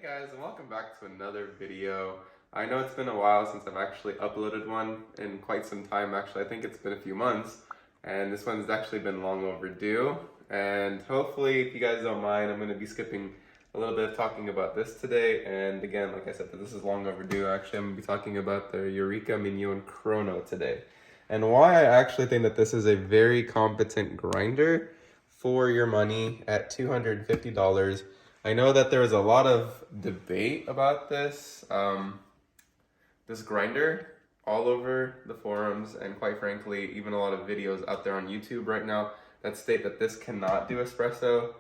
Hey guys, and welcome back to another video. I know it's been a while since I've actually uploaded one in quite some time. Actually, I think it's been a few months, and this one's actually been long overdue. And hopefully, if you guys don't mind, I'm going to be skipping a little bit of talking about this today. And again, like I said, this is long overdue. Actually, I'm going to be talking about the Eureka Mignon Crono today. And why I actually think that this is a very competent grinder for your money at $250. I know that there was a lot of debate about this grinder all over the forums, and quite frankly, even a lot of videos out there on YouTube right now that state that this cannot do espresso.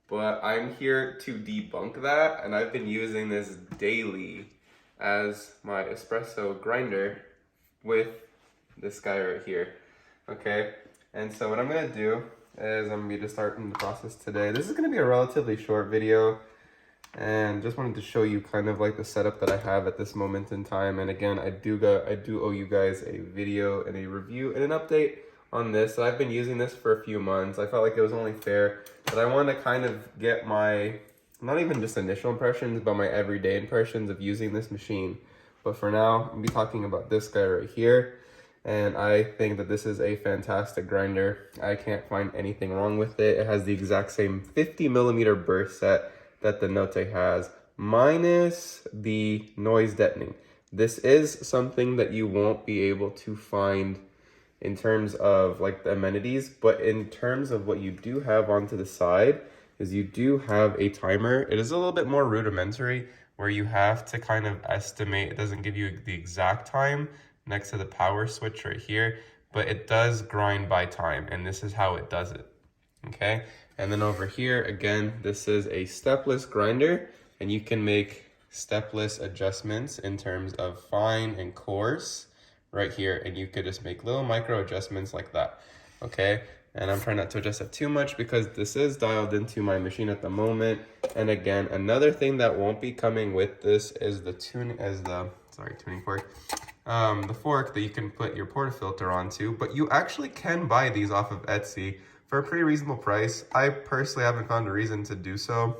But I'm here to debunk that, and I've been using this daily as my espresso grinder with this guy right here. Okay, and so what I'm gonna do is I'm gonna be just starting the process today. This is gonna be a relatively short video, and just wanted to show you kind of like the setup that I have at this moment in time. And again, I do owe you guys a video and a review and an update on this. So I've been using this for a few months. I felt like it was only fair that I want to kind of get my, not even just initial impressions, but my everyday impressions of using this machine. But for now, I'm gonna be talking about this guy right here. And I think that this is a fantastic grinder. I can't find anything wrong with it. It has the exact same 50mm burst set that the Note has, minus the noise deadening. This is something that you won't be able to find in terms of like the amenities, but in terms of what you do have onto the side is you do have a timer. It is a little bit more rudimentary, where you have to kind of estimate. It doesn't give you the exact time next to the power switch right here, but it does grind by time, and this is how it does it. Okay, and then over here again, this is a stepless grinder, and you can make stepless adjustments in terms of fine and coarse right here, and you could just make little micro adjustments like that. Okay, and I'm trying not to adjust it too much because this is dialed into my machine at the moment. And again, another thing that won't be coming with this is the tuning fork. The fork that you can put your portafilter onto, but you actually can buy these off of Etsy for a pretty reasonable price. I personally haven't found a reason to do so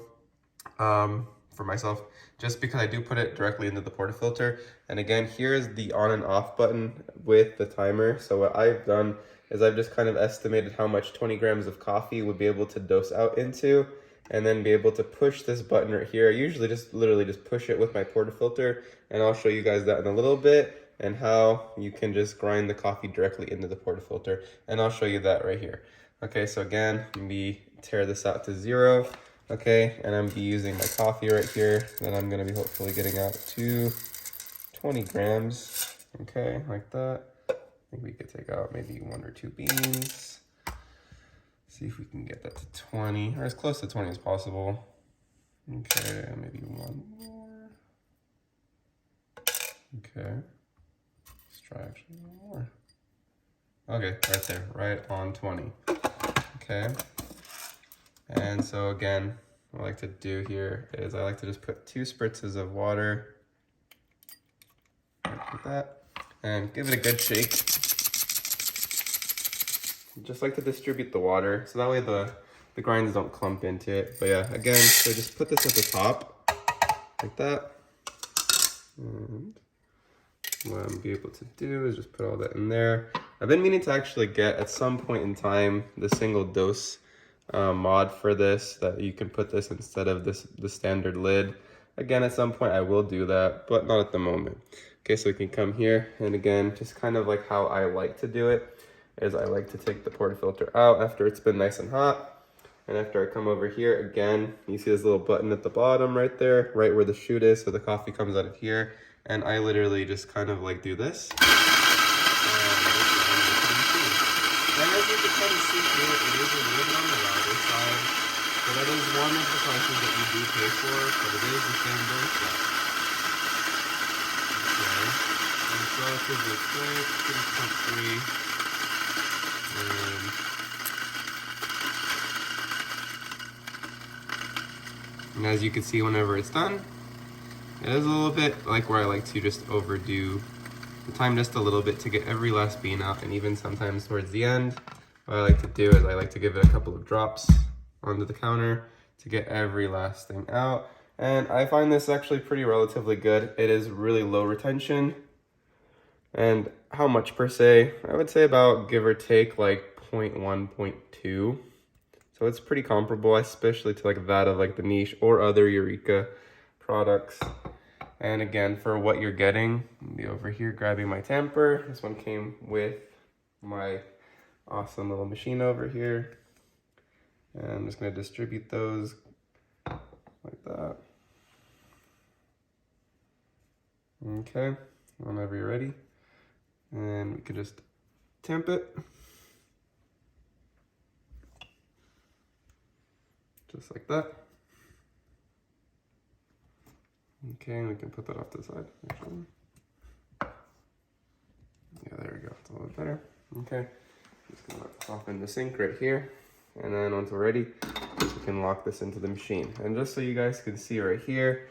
for myself, just because I do put it directly into the portafilter. And again, here's the on and off button with the timer. So what I've done is I've just kind of estimated how much 20 grams of coffee would be able to dose out into, and then be able to push this button right here. I usually just literally just push it with my portafilter, and I'll show you guys that in a little bit, and how you can just grind the coffee directly into the portafilter, and I'll show you that right here. Okay, so again, let me tear this out to 0. Okay, and I'm be using my coffee right here that I'm gonna be hopefully getting out to 20 grams. Okay, like that. I think we could take out maybe 1 or 2 beans. See if we can get that to 20, or as close to 20 as possible. Okay, maybe 1 more. Okay, let's try actually 1 more. Okay, right there, right on 20. Okay, and so again, what I like to do here is I like to just put 2 spritzes of water, like that, and give it a good shake. Just like to distribute the water, so that way the grinds don't clump into it. But yeah, again, so just put this at the top, like that. And what I'm gonna be able to do is just put all that in there. I've been meaning to actually get at some point in time the single dose mod for this, that you can put this instead of the standard lid. Again, at some point I will do that, but not at the moment. Okay, so we can come here, and again, just kind of like how I like to do it is I like to take the portafilter out after it's been nice and hot. And after I come over here, again, you see this little button at the bottom right there, right where the chute is, so the coffee comes out of here. And I literally just kind of like do this. And as you can kind of see here, it is a little bit on the louder side, but that is one of the prices that you do pay for, but it is the same dose set. Okay, and it's relatively quick, pretty quickly. And as you can see, whenever it's done, it is a little bit like where I like to just overdo the time just a little bit to get every last bean out. And even sometimes towards the end, what I like to do is I like to give it a couple of drops onto the counter to get every last thing out. And I find this actually pretty relatively good. It is really low retention. And how much per se? I would say about, give or take, like 0.1, 0.2. So it's pretty comparable, especially to like that of like the Niche or other Eureka products. And again, for what you're getting, I'll be over here grabbing my tamper. This one came with my awesome little machine over here. And I'm just gonna distribute those like that. Okay, whenever you're ready. And we can just tamp it. Just like that. Okay, and we can put that off to the side. Actually. Yeah, there we go. It's a little bit better. Okay, just gonna soften the sink right here. And then once we're ready, we can lock this into the machine. And just so you guys can see right here,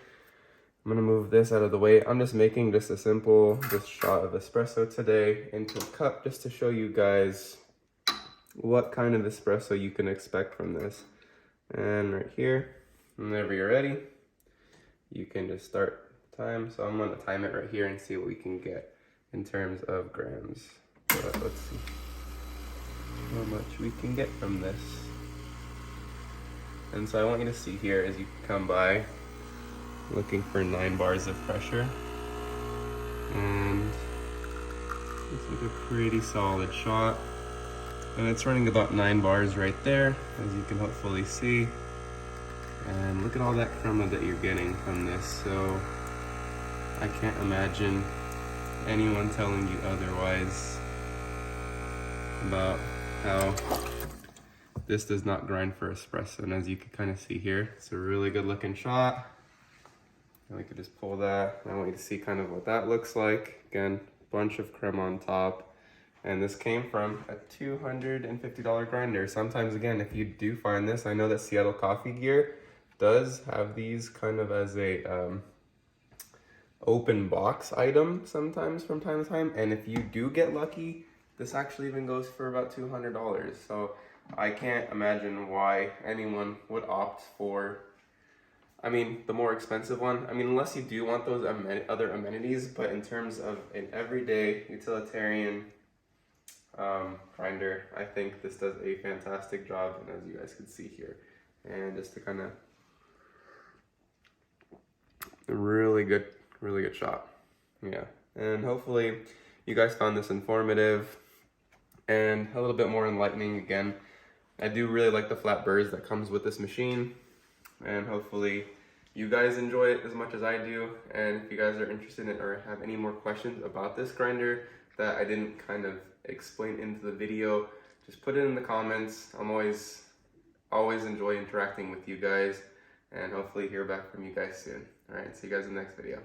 I'm gonna move this out of the way. I'm just making just a simple shot of espresso today into a cup just to show you guys what kind of espresso you can expect from this. And right here, whenever you're ready, you can just start time. So I'm gonna time it right here and see what we can get in terms of grams. But let's see how much we can get from this. And so I want you to see here as you come by, looking for 9 bars of pressure. And it's like a pretty solid shot. And it's running about 9 bars right there, as you can hopefully see. And look at all that crema that you're getting from this. So I can't imagine anyone telling you otherwise about how this does not grind for espresso. And as you can kind of see here, it's a really good looking shot. And we could just pull that. I want you to see kind of what that looks like. Again, bunch of crema on top. And this came from a $250 grinder. Sometimes, again, if you do find this, I know that Seattle Coffee Gear does have these kind of as a open box item sometimes from time to time. And if you do get lucky, this actually even goes for about $200. So I can't imagine why anyone would opt for, I mean, the more expensive one. I mean, unless you do want those other amenities, but in terms of an everyday utilitarian grinder, I think this does a fantastic job, and as you guys can see here. And just to kind of, a really good shot. Yeah, and hopefully you guys found this informative and a little bit more enlightening. Again, I do really like the flat burrs that comes with this machine, and hopefully you guys enjoy it as much as I do. And if you guys are interested in or have any more questions about this grinder that I didn't kind of explain into the video, just put it in the comments. I'm always enjoy interacting with you guys, and hopefully hear back from you guys soon. All right, see you guys in the next video.